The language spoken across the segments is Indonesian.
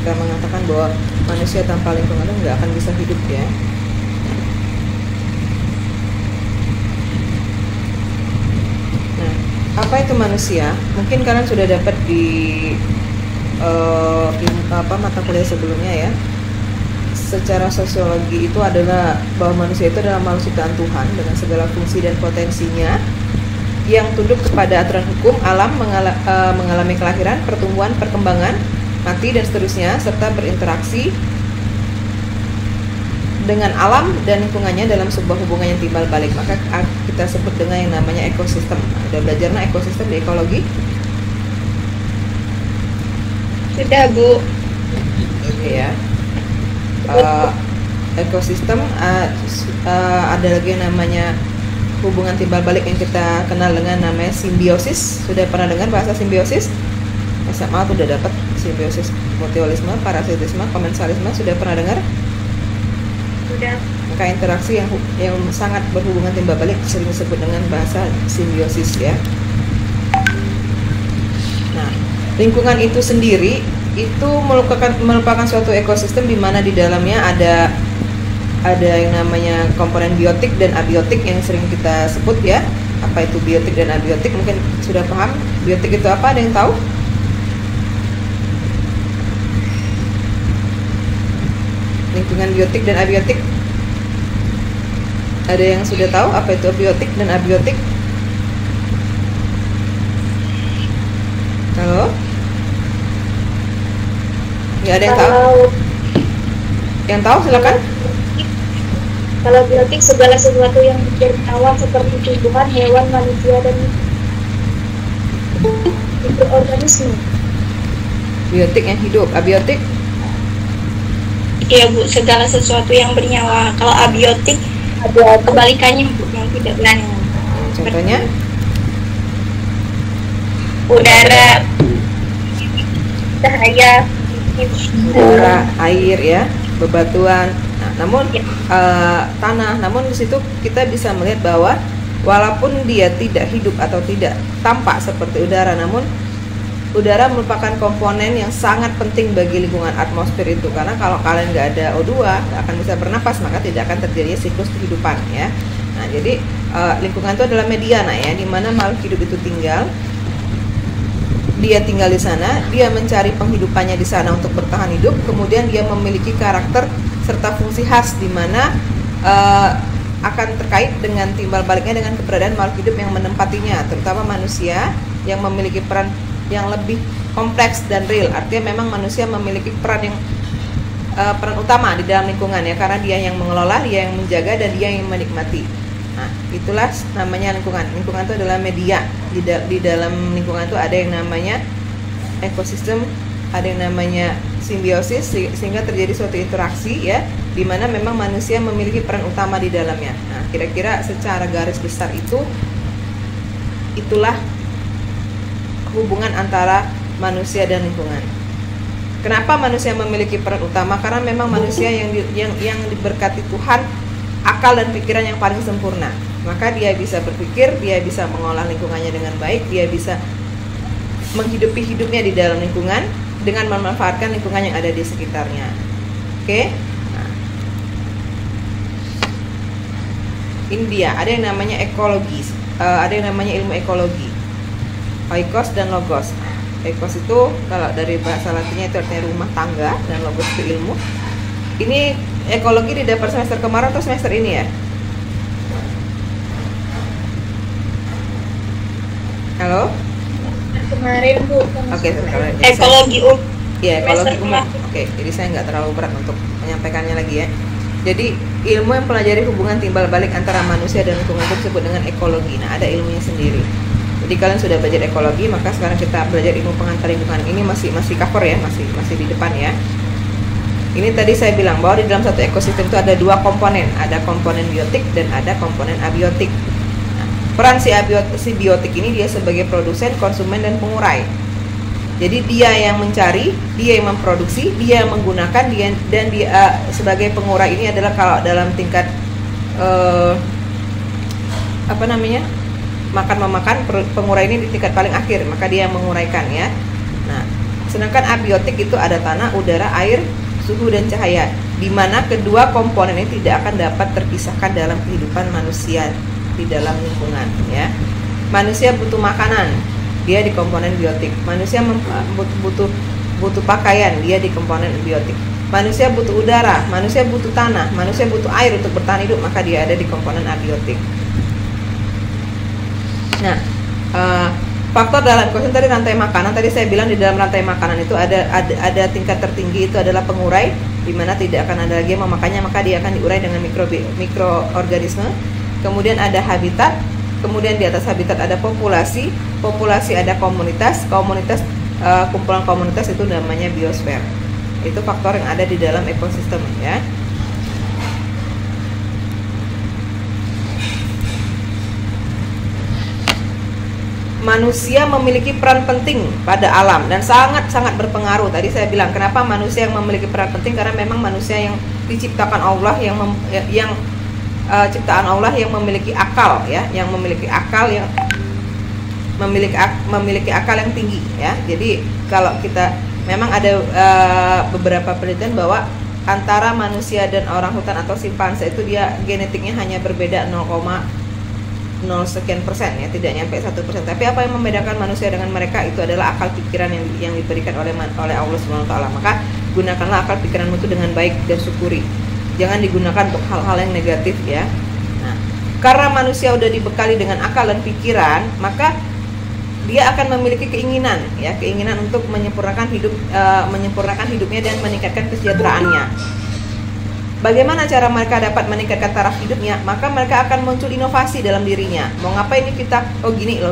kita mengatakan bahwa manusia tanpa lingkungan itu nggak akan bisa hidup ya. Nah, apa itu manusia? Mungkin kalian sudah dapat di mata kuliah sebelumnya ya. Secara sosiologi itu adalah bahwa manusia itu adalah makhluk ciptaan Tuhan dengan segala fungsi dan potensinya yang tunduk kepada aturan hukum alam, mengalami kelahiran, pertumbuhan, perkembangan, mati dan seterusnya, serta berinteraksi dengan alam dan lingkungannya dalam sebuah hubungan yang timbal balik. Maka kita sebut dengan yang namanya ekosistem. Udah belajar ekosistem di ekologi? Sudah, Bu. Oke ya. Ekosistem ada lagi yang namanya hubungan timbal balik yang kita kenal dengan namanya simbiosis. Sudah pernah dengar bahasa simbiosis? SMA tuh udah dapat simbiosis, mutualisme, parasitisme, komensalisme. Sudah pernah dengar? Sudah. Maka interaksi yang sangat berhubungan timbal balik sering disebut dengan bahasa simbiosis ya. Nah, lingkungan itu sendiri itu merupakan suatu ekosistem di mana di dalamnya ada yang namanya komponen biotik dan abiotik yang sering kita sebut ya. Apa itu biotik dan abiotik? Mungkin sudah paham. Biotik itu apa? Ada yang tahu? Lingkungan biotik dan abiotik. Ada yang sudah tahu apa itu biotik dan abiotik? Halo? Nggak ada yang tahu? Yang tahu silakan. Kalau biotik segala sesuatu yang bernyawa seperti tumbuhan, hewan, manusia, dan mikroorganisme. Biotik yang hidup. Abiotik? Iya, Bu, segala sesuatu yang bernyawa. Kalau abiotik ada kebalikannya, Bu, yang tidak bernyawa. Contohnya? Udara, cahaya, udara, air ya, bebatuan. Nah, namun tanah. Namun di situ kita bisa melihat bahwa walaupun dia tidak hidup atau tidak tampak seperti udara, namun udara merupakan komponen yang sangat penting bagi lingkungan atmosfer itu, karena kalau kalian nggak ada O2 nggak akan bisa bernapas, maka tidak akan terjadi siklus kehidupan ya. Nah, jadi lingkungan itu adalah mediana ya, di mana makhluk hidup itu tinggal. Dia tinggal di sana, dia mencari penghidupannya di sana untuk bertahan hidup, kemudian dia memiliki karakter serta fungsi khas di mana akan terkait dengan timbal baliknya dengan keberadaan makhluk hidup yang menempatinya, terutama manusia yang memiliki peran yang lebih kompleks dan real. Artinya memang manusia memiliki peran utama di dalam lingkungan ya, karena dia yang mengelola, dia yang menjaga, dan dia yang menikmati. Nah, itulah namanya lingkungan. Lingkungan itu adalah media. Di dalam lingkungan itu ada yang namanya ekosistem, ada yang namanya simbiosis, sehingga terjadi suatu interaksi ya, di mana memang manusia memiliki peran utama di dalamnya. Nah, kira-kira secara garis besar itulah hubungan antara manusia dan lingkungan. Kenapa manusia memiliki peran utama? Karena memang manusia yang diberkati Tuhan akal dan pikiran yang paling sempurna. Maka dia bisa berpikir, dia bisa mengolah lingkungannya dengan baik, dia bisa menghidupi hidupnya di dalam lingkungan dengan memanfaatkan lingkungan yang ada di sekitarnya. Oke? Nah, ini dia, ada yang namanya ekologi, ada yang namanya ilmu ekologi, oikos dan logos. Oikos itu kalau dari bahasa Latinnya itu artinya rumah tangga, dan logos itu ilmu. Ini ekologi didapat semester kemarin atau semester ini ya? Halo? Kemarin, Bu. Oke, Ekologi umum. Ya, ekologi umum. Oke, jadi saya nggak terlalu berat untuk menyampaikannya lagi ya. Jadi ilmu yang pelajari hubungan timbal balik antara manusia dan lingkungan itu disebut dengan ekologi. Nah, ada ilmunya sendiri. Jadi kalian sudah belajar ekologi, maka sekarang kita belajar ilmu pengantar lingkungan. Ini masih cover ya, masih di depan ya. Ini tadi saya bilang bahwa di dalam satu ekosistem itu ada dua komponen, ada komponen biotik dan ada komponen abiotik. Nah, peran si biotik ini dia sebagai produsen, konsumen, dan pengurai. Jadi dia yang mencari, dia yang memproduksi, dia yang menggunakan, dan dia sebagai pengurai ini adalah kalau dalam tingkat makan memakan, pengurai ini di tingkat paling akhir, maka dia yang menguraikan ya. Nah, Sedangkan abiotik itu ada tanah, udara, air, suhu dan cahaya, di mana kedua komponen ini tidak akan dapat terpisahkan dalam kehidupan manusia di dalam lingkungan, ya. Manusia butuh makanan, dia di komponen biotik. Manusia butuh pakaian, dia di komponen biotik. Manusia butuh udara, manusia butuh tanah, manusia butuh air untuk bertahan hidup, maka dia ada di komponen abiotik. Nah, faktor dalam konteks tadi rantai makanan, tadi saya bilang di dalam rantai makanan itu ada tingkat tertinggi, itu adalah pengurai, di mana tidak akan ada lagi yang memakannya, maka dia akan diurai dengan mikroorganisme. Kemudian ada habitat, kemudian di atas habitat ada populasi ada komunitas, kumpulan komunitas itu namanya biosfer. Itu faktor yang ada di dalam ekosistem, ya. Manusia memiliki peran penting pada alam dan sangat-sangat berpengaruh. Tadi saya bilang kenapa manusia yang memiliki peran penting, karena memang manusia yang diciptakan Allah, ciptaan Allah yang memiliki akal, ya, yang memiliki akal yang tinggi, ya. Jadi kalau kita memang ada beberapa penelitian bahwa antara manusia dan orang hutan atau simpanse itu dia genetiknya hanya berbeda 0 sekian persen, ya, tidak nyampe 1%. Tapi apa yang membedakan manusia dengan mereka itu adalah akal pikiran yang diberikan oleh Allah Subhanahu wa taala. Maka gunakanlah akal pikiranmu itu dengan baik dan syukuri. Jangan digunakan untuk hal-hal yang negatif, ya. Nah, karena manusia udah dibekali dengan akal dan pikiran, maka dia akan memiliki keinginan untuk menyempurnakan hidupnya dan meningkatkan kesejahteraannya. Bagaimana cara mereka dapat meningkatkan taraf hidupnya? Maka mereka akan muncul inovasi dalam dirinya. Mau ngapain ini kita? Oh gini.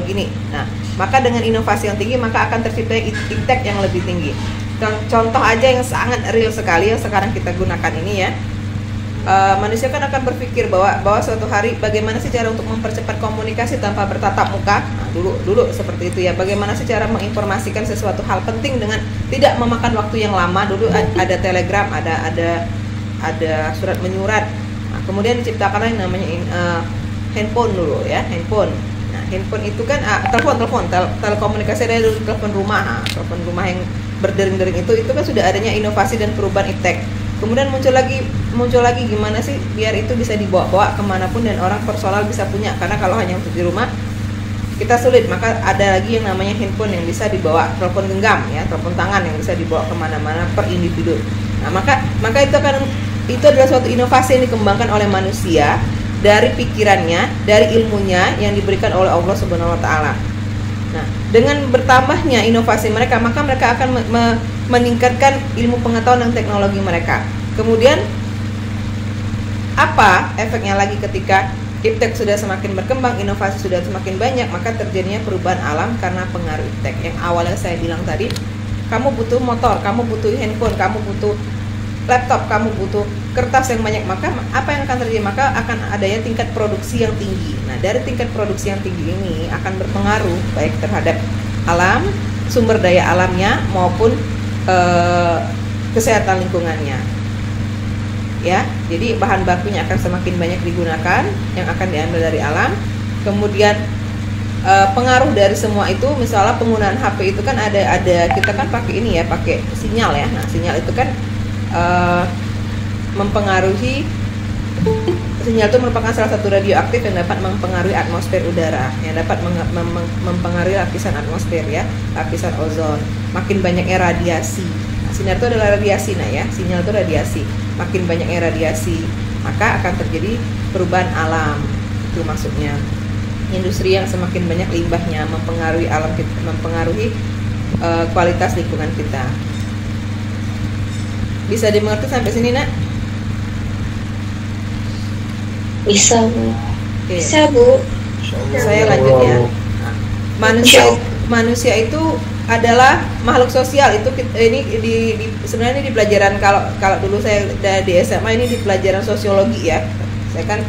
Nah, maka dengan inovasi yang tinggi maka akan tercipta iptek yang lebih tinggi. Contoh aja yang sangat real sekali yang sekarang kita gunakan ini, ya. Manusia kan akan berpikir bahwa suatu hari bagaimana sih cara untuk mempercepat komunikasi tanpa bertatap muka. Nah, dulu seperti itu, ya. Bagaimana sih cara menginformasikan sesuatu hal penting dengan tidak memakan waktu yang lama. Dulu ada telegram, ada surat menyurat. Nah, kemudian diciptakanlah yang namanya handphone dulu, ya, handphone. Nah, handphone itu kan telekomunikasi, ada dulu telepon rumah. Telepon rumah yang berdering-dering itu kan sudah adanya inovasi dan perubahan iptek. Kemudian muncul lagi gimana sih biar itu bisa dibawa kemanapun dan orang personal bisa punya, karena kalau hanya untuk di rumah kita sulit. Maka ada lagi yang namanya handphone yang bisa dibawa, telepon genggam, ya, telepon tangan yang bisa dibawa kemana-mana per individu. Nah, maka itu adalah suatu inovasi yang dikembangkan oleh manusia dari pikirannya, dari ilmunya yang diberikan oleh Allah Subhanahu wa taala. Nah, dengan bertambahnya inovasi mereka, maka mereka akan meningkatkan ilmu pengetahuan dan teknologi mereka. Kemudian apa efeknya lagi ketika iptek sudah semakin berkembang, inovasi sudah semakin banyak, maka terjadinya perubahan alam karena pengaruh iptek. Yang awalnya saya bilang tadi, kamu butuh motor, kamu butuh handphone, kamu butuh laptop, kamu butuh kertas yang banyak, maka apa yang akan terjadi? Maka akan adanya tingkat produksi yang tinggi. Nah, dari tingkat produksi yang tinggi ini akan berpengaruh baik terhadap alam, sumber daya alamnya maupun kesehatan lingkungannya. Ya, jadi bahan bakunya akan semakin banyak digunakan yang akan diambil dari alam. Kemudian pengaruh dari semua itu, misalnya penggunaan HP itu kan ada kita kan pakai ini, ya, pakai sinyal, ya. Nah, sinyal itu kan mempengaruhi, sinyal itu merupakan salah satu radioaktif yang dapat mempengaruhi atmosfer udara, yang dapat mempengaruhi lapisan atmosfer, ya, lapisan ozon. Makin banyaknya radiasi, nah, sinar itu adalah radiasi, ya, sinyal itu radiasi. Makin banyaknya radiasi, maka akan terjadi perubahan alam. Itu maksudnya. Industri yang semakin banyak limbahnya mempengaruhi alam kita, mempengaruhi kualitas lingkungan kita. Bisa dimengerti sampai sini, Nak? Bisa, Bu. Oke. Bisa, Bu. Saya lanjut, ya. Nah, manusia itu adalah makhluk sosial. Itu ini sebenarnya ini di pelajaran, kalau dulu saya di SMA ini di pelajaran sosiologi, ya. Saya kan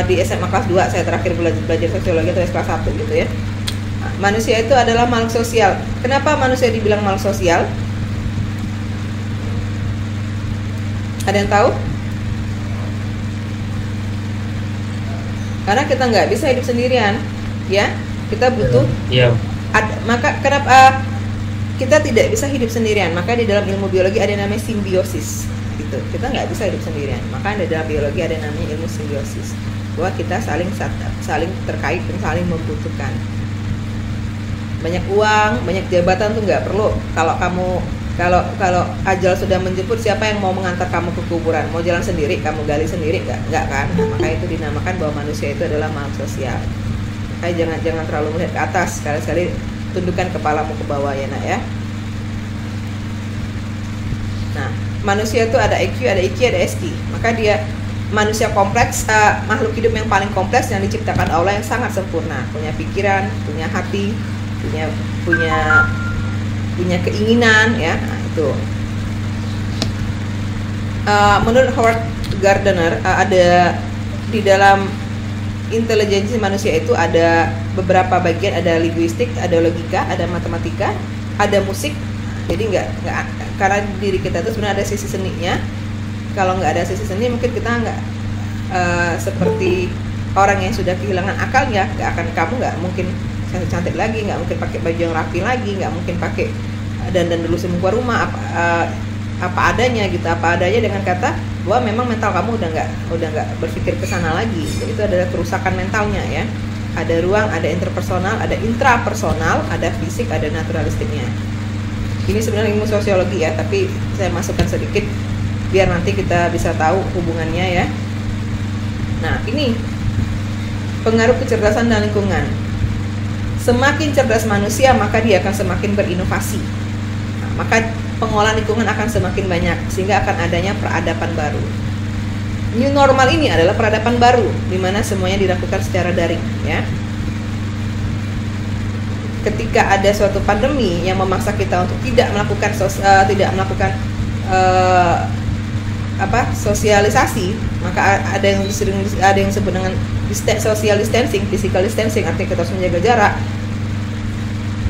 di SMA kelas 2 saya terakhir belajar sosiologi atau kelas 1 gitu, ya. Nah, manusia itu adalah makhluk sosial. Kenapa manusia dibilang makhluk sosial? Ada yang tahu? Karena kita nggak bisa hidup sendirian, ya. Kita butuh. Iya. Maka kenapa kita tidak bisa hidup sendirian. Maka di dalam ilmu biologi ada yang namanya simbiosis gitu. Kita nggak bisa hidup sendirian. Maka di dalam biologi ada yang namanya ilmu simbiosis, bahwa kita saling terkait dan saling membutuhkan. Banyak uang, banyak jabatan tuh nggak perlu. Kalau ajal sudah menjemput, siapa yang mau mengantar kamu ke kuburan? Mau jalan sendiri, kamu gali sendiri? Nggak kan? Nah, maka itu dinamakan bahwa manusia itu adalah makhluk sosial. Makanya jangan terlalu melihat ke atas, sekali-sekali tundukkan kepalamu ke bawah ya nak ya. Nah, manusia itu ada IQ, ada IQ, ada SQ. Maka dia manusia kompleks, makhluk hidup yang paling kompleks yang diciptakan Allah, yang sangat sempurna, punya pikiran, punya hati, punya keinginan ya. Nah, itu. Menurut Howard Gardner, ada di dalam intelijensi manusia itu ada beberapa bagian, ada linguistik, ada logika, ada matematika, ada musik. Jadi nggak karena diri kita itu sebenarnya ada sisi seninya. Kalau nggak ada sisi seni, mungkin kita nggak seperti orang yang sudah kehilangan akalnya. Kamu nggak mungkin cantik lagi, nggak mungkin pakai baju yang rapi lagi, nggak mungkin pakai dandan dulu sebelum keluar rumah, apa adanya gitu, apa adanya, dengan kata bahwa memang mental kamu udah nggak berpikir ke sana lagi. Jadi itu adalah kerusakan mentalnya ya. Ada ruang, ada interpersonal, ada intrapersonal, ada fisik, ada naturalistiknya. Ini sebenarnya ilmu sosiologi ya, tapi saya masukkan sedikit biar nanti kita bisa tahu hubungannya ya. Nah, ini pengaruh kecerdasan dan lingkungan. Semakin cerdas manusia, maka dia akan semakin berinovasi. Nah, maka pengolahan lingkungan akan semakin banyak, sehingga akan adanya peradaban baru. New normal ini adalah peradaban baru, di mana semuanya dilakukan secara daring ya. Ketika ada suatu pandemi yang memaksa kita untuk tidak melakukan sosialisasi, maka ada yang disebut dengan social distancing, physical distancing, artinya kita harus menjaga jarak.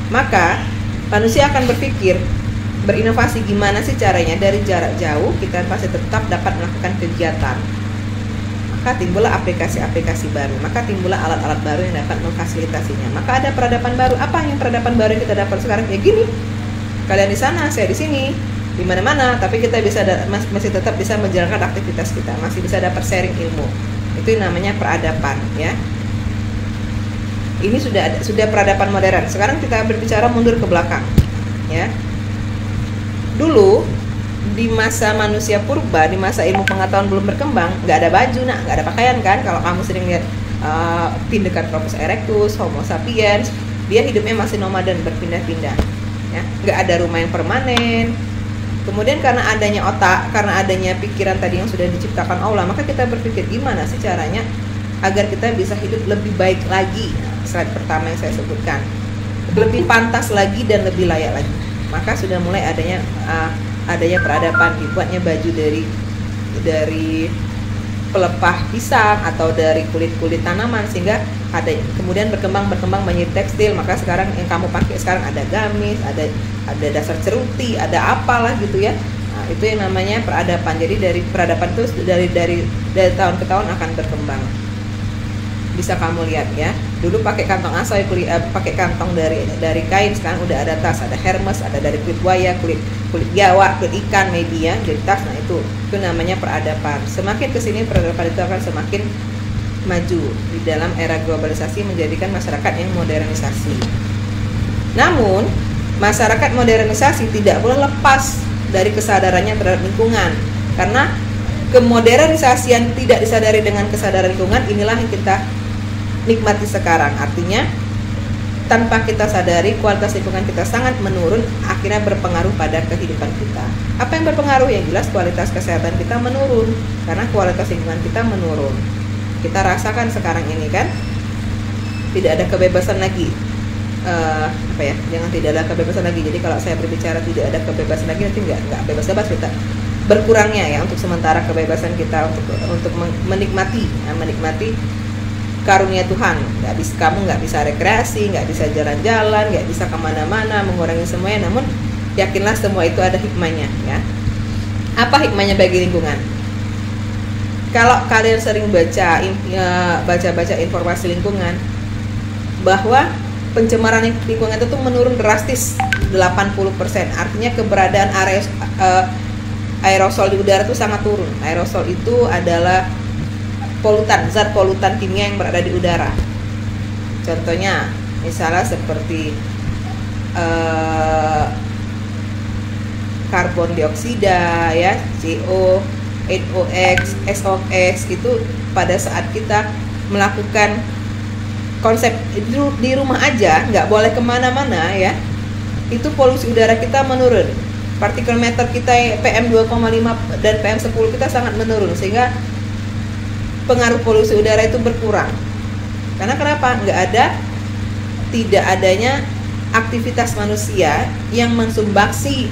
Maka manusia akan berpikir, berinovasi, gimana sih caranya dari jarak jauh kita pasti tetap dapat melakukan kegiatan. Maka timbullah aplikasi-aplikasi baru, maka timbullah alat-alat baru yang dapat memfasilitasinya. Maka ada peradaban baru. Apa yang peradaban baru yang kita dapat sekarang? Ya gini, kalian di sana, saya di sini, di mana-mana, tapi kita masih tetap bisa menjalankan aktivitas kita, masih bisa dapat sharing ilmu. Itu namanya peradaban ya. Ini sudah peradaban modern. Sekarang kita berbicara mundur ke belakang ya. Dulu di masa manusia purba, di masa ilmu pengetahuan belum berkembang, nggak ada baju, nggak ada pakaian kan. Kalau kamu sering lihat Pindecatropus erectus, Homo sapiens, dia hidupnya masih nomaden, berpindah-pindah ya. Nggak ada rumah yang permanen. Kemudian karena adanya otak, karena adanya pikiran tadi yang sudah diciptakan Allah, maka kita berpikir gimana sih caranya agar kita bisa hidup lebih baik lagi. Slide pertama yang saya sebutkan, lebih pantas lagi dan lebih layak lagi. Maka sudah mulai adanya peradaban, dibuatnya baju dari pelepah pisang atau dari kulit tanaman, sehingga ada kemudian berkembang menjadi tekstil. Maka sekarang yang kamu pakai sekarang ada gamis, ada dasar ceruti, ada apalah gitu ya. Nah, itu yang namanya peradaban. Jadi dari peradaban itu dari tahun ke tahun akan berkembang. Bisa kamu lihat ya. Dulu pakai kantong asoy, pakai kantong dari kain, sekarang udah ada tas, ada Hermes, ada dari kulit buaya, kulit biawak, kulit ikan maybe ya, jadi tas. Nah itu namanya peradaban. Semakin kesini peradaban itu akan semakin maju di dalam era globalisasi, menjadikan masyarakat yang modernisasi. Namun masyarakat modernisasi tidak boleh lepas dari kesadarannya terhadap lingkungan, karena kemodernisasian tidak disadari dengan kesadaran lingkungan inilah yang kita nikmati sekarang. Artinya tanpa kita sadari kualitas lingkungan kita sangat menurun, akhirnya berpengaruh pada kehidupan kita. Apa yang berpengaruh? Yang jelas kualitas kesehatan kita menurun karena kualitas lingkungan kita menurun. Kita rasakan sekarang ini kan, tidak ada kebebasan lagi. Jangan tidak ada kebebasan lagi. Jadi kalau saya berbicara tidak ada kebebasan lagi, nanti nggak bebas-bebas kita. Berkurangnya ya untuk sementara kebebasan kita untuk menikmati karunia Tuhan. Kamu nggak bisa rekreasi, nggak bisa jalan-jalan, nggak bisa kemana-mana, mengurangi semuanya. Namun yakinlah semua itu ada hikmahnya ya. Apa hikmahnya bagi lingkungan? Kalau kalian sering baca informasi lingkungan, bahwa pencemaran lingkungan itu tuh menurun drastis 80%. Artinya keberadaan aerosol di udara itu sangat turun. Aerosol itu adalah polutan, zat polutan kimia yang berada di udara. Contohnya misalnya seperti karbon dioksida ya, CO, NOx, SOx, itu pada saat kita melakukan konsep di rumah aja, nggak boleh kemana-mana ya, itu polusi udara kita menurun. Partikel meter kita PM 2,5 dan PM 10 kita sangat menurun, sehingga pengaruh polusi udara itu berkurang. Karena kenapa? Tidak adanya aktivitas manusia yang mensumbangsi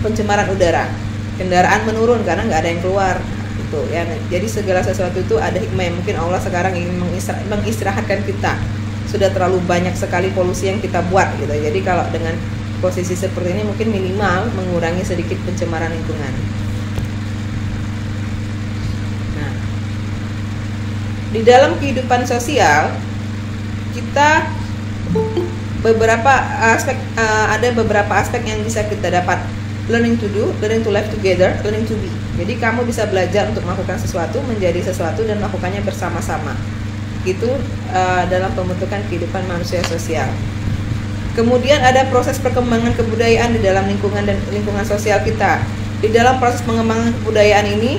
pencemaran udara. Kendaraan menurun karena nggak ada yang keluar gitu ya. Jadi segala sesuatu itu ada hikmah. Mungkin Allah sekarang ingin mengistirahatkan kita. Sudah terlalu banyak sekali polusi yang kita buat gitu. Jadi kalau dengan posisi seperti ini mungkin minimal mengurangi sedikit pencemaran lingkungan. Nah, di dalam kehidupan sosial kita ada beberapa aspek yang bisa kita dapat. Learning to do, learning to live together, learning to be. Jadi kamu bisa belajar untuk melakukan sesuatu, menjadi sesuatu, dan melakukannya bersama-sama. Itu dalam pembentukan kehidupan manusia sosial. Kemudian ada proses perkembangan kebudayaan di dalam lingkungan dan lingkungan sosial kita. Di dalam proses pengembangan kebudayaan ini,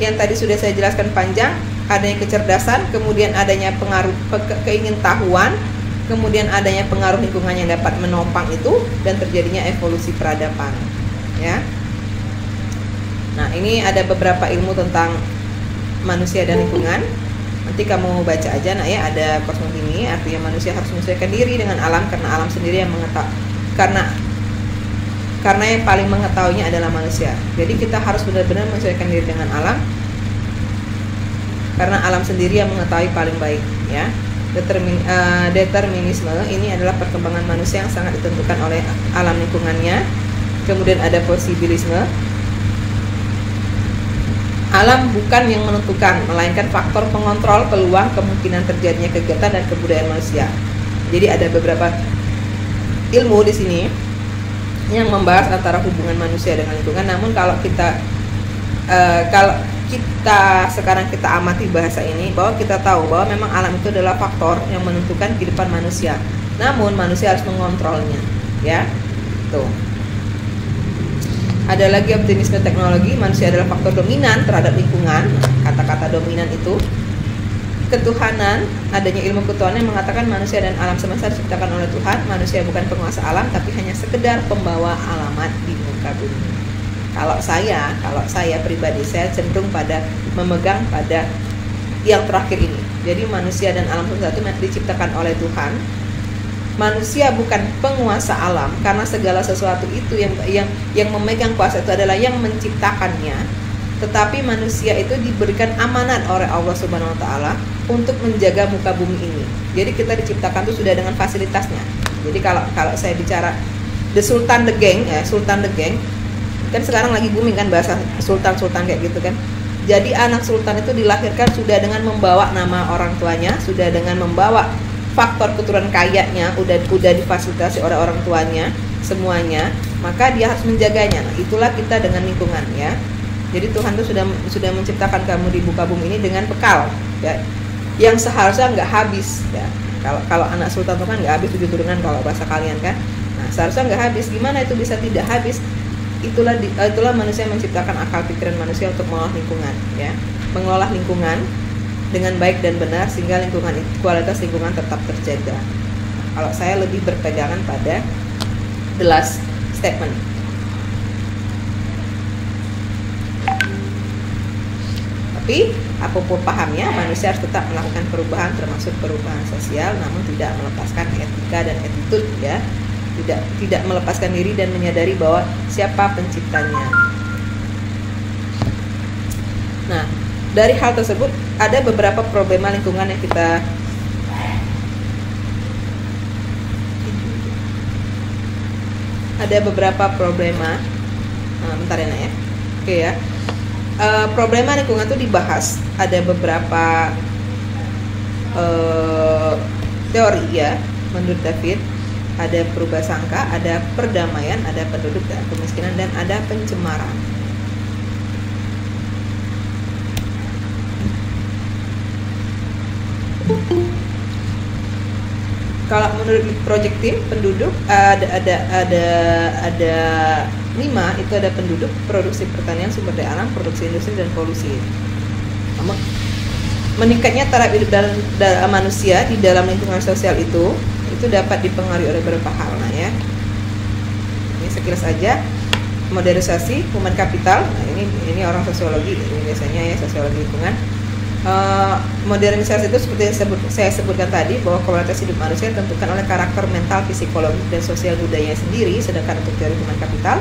yang tadi sudah saya jelaskan panjang, adanya kecerdasan, kemudian adanya pengaruh keingintahuan, kemudian adanya pengaruh lingkungan yang dapat menopang itu, dan terjadinya evolusi peradaban. Ya. Nah, ini ada beberapa ilmu tentang manusia dan lingkungan. Nanti kamu baca aja, nah ya, ada kosmogini, artinya manusia harus menyesuaikan diri dengan alam karena alam sendiri yang mengetahui. Karena yang paling mengetahuinya adalah manusia. Jadi kita harus benar-benar menyesuaikan diri dengan alam karena alam sendiri yang mengetahui paling baik, ya. Determinisme ini adalah perkembangan manusia yang sangat ditentukan oleh alam lingkungannya. Kemudian ada posibilisme. Alam bukan yang menentukan, melainkan faktor pengontrol peluang kemungkinan terjadinya kegiatan dan kebudayaan manusia. Jadi ada beberapa ilmu di sini yang membahas antara hubungan manusia dengan lingkungan. Namun kalau kita sekarang kita amati bahasa ini, bahwa kita tahu bahwa memang alam itu adalah faktor yang menentukan kehidupan manusia. Namun manusia harus mengontrolnya, ya. Tuh. Ada lagi optimisme teknologi, manusia adalah faktor dominan terhadap lingkungan. Kata-kata dominan itu ketuhanan, adanya ilmu ketuhanan yang mengatakan manusia dan alam semesta diciptakan oleh Tuhan. Manusia bukan penguasa alam, tapi hanya sekedar pembawa alamat di muka bumi. Kalau saya pribadi, saya cenderung pada memegang pada yang terakhir ini. Jadi manusia dan alam semesta itu diciptakan oleh Tuhan. Manusia bukan penguasa alam, karena segala sesuatu itu yang memegang kuasa itu adalah yang menciptakannya. Tetapi manusia itu diberikan amanat oleh Allah Subhanahu wa taala untuk menjaga muka bumi ini. Jadi kita diciptakan itu sudah dengan fasilitasnya. Jadi kalau saya bicara Sultan the Gang, kan sekarang lagi booming kan bahasa sultan kayak gitu kan. Jadi anak sultan itu dilahirkan sudah dengan membawa nama orang tuanya, sudah dengan membawa faktor keturunan kayanya, udah difasilitasi oleh orang tuanya semuanya, maka dia harus menjaganya. Nah, itulah kita dengan lingkungan, ya. Jadi Tuhan tuh sudah menciptakan kamu di muka bumi ini dengan bekal, ya, yang seharusnya nggak habis, ya. Kalau anak sultan tuh kan nggak habis 7 turunan kalau bahasa kalian kan. Nah, seharusnya nggak habis. Gimana itu bisa tidak habis? Itulah manusia menciptakan akal pikiran manusia untuk mengolah lingkungan, ya, mengolah lingkungan dengan baik dan benar sehingga kualitas lingkungan tetap terjaga. Kalau saya lebih berpegangan pada the last statement. Tapi apapun pahamnya, manusia harus tetap melakukan perubahan, termasuk perubahan sosial, namun tidak melepaskan etika dan attitude, ya. Tidak melepaskan diri dan menyadari bahwa siapa penciptanya. Nah, dari hal tersebut ada beberapa problema lingkungan yang kita bentar ya. Oke ya. Problema lingkungan itu dibahas. Ada beberapa teori ya, menurut David, ada prasangka, ada perdamaian, ada penduduk dan kemiskinan, dan ada pencemaran. Kalau menurut project team penduduk ada 5, itu ada penduduk, produksi pertanian, sumber daya alam, produksi industri, dan polusi. Meningkatnya taraf hidup dalam manusia di dalam lingkungan sosial itu dapat dipengaruhi oleh beberapa hal. Nah ya, ini sekilas aja. Modernisasi human capital. Nah ini orang sosiologi, ini biasanya ya, sosiologi lingkungan. Modernisasi itu seperti yang saya sebutkan tadi, bahwa kualitas hidup manusia ditentukan oleh karakter mental, psikologi, dan sosial budaya sendiri. Sedangkan untuk teori human capital,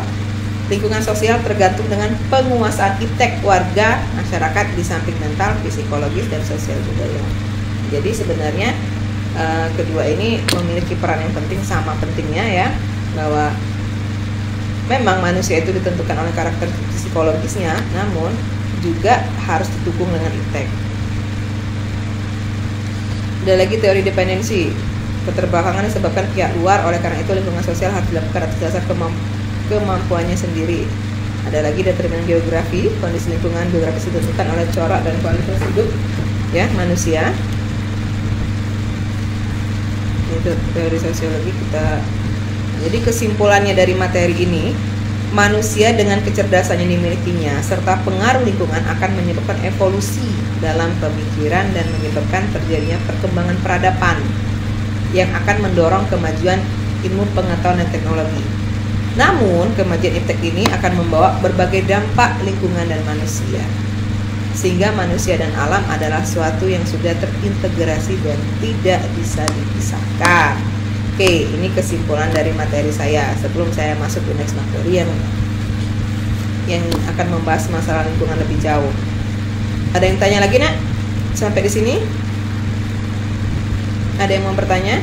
lingkungan sosial tergantung dengan penguasaan iptek warga masyarakat di samping mental, psikologis, dan sosial budaya. Jadi sebenarnya kedua ini memiliki peran yang penting, sama pentingnya ya, bahwa memang manusia itu ditentukan oleh karakter psikologisnya, namun juga harus didukung dengan iptek. Ada lagi teori dependensi, keterbelakangan disebabkan pihak luar, oleh karena itu lingkungan sosial harus dilakukan atas dasar kemampuannya sendiri. Ada lagi determinan geografi, kondisi lingkungan geografis ditentukan oleh corak dan kualitas hidup ya manusia. Itu teori sosiologi kita. Jadi kesimpulannya dari materi ini, manusia dengan kecerdasan yang dimilikinya serta pengaruh lingkungan akan menyebabkan evolusi dalam pemikiran dan menyebabkan terjadinya perkembangan peradaban yang akan mendorong kemajuan ilmu pengetahuan dan teknologi. Namun, kemajuan iptek ini akan membawa berbagai dampak lingkungan dan manusia, sehingga manusia dan alam adalah suatu yang sudah terintegrasi dan tidak bisa dipisahkan. Oke, ini kesimpulan dari materi saya. Sebelum saya masuk ke next materi yang akan membahas masalah lingkungan lebih jauh. Ada yang tanya lagi, Nak? Sampai di sini? Ada yang mau bertanya?